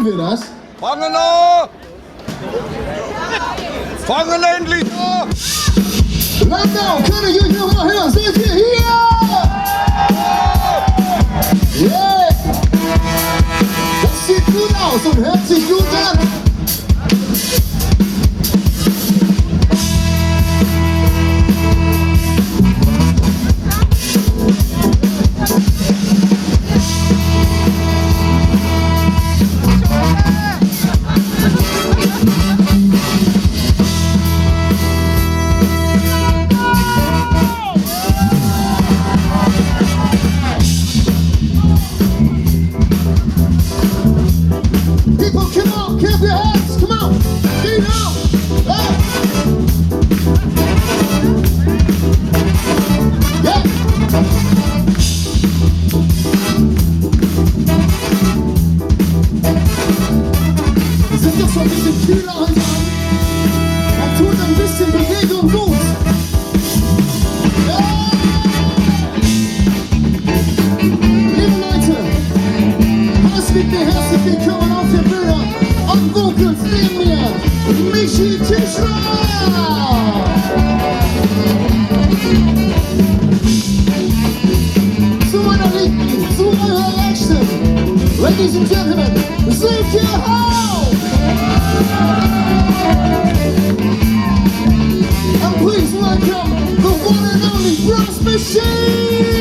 wir das? Fangen an! Fangen endlich an! Landau, kann ich euch noch mal hören? Seht ihr hier? Yeah! Das sieht gut aus und hört sich gut an. Ladies and gentlemen, seht ihr auf! And please welcome the one and only Bronx Machine!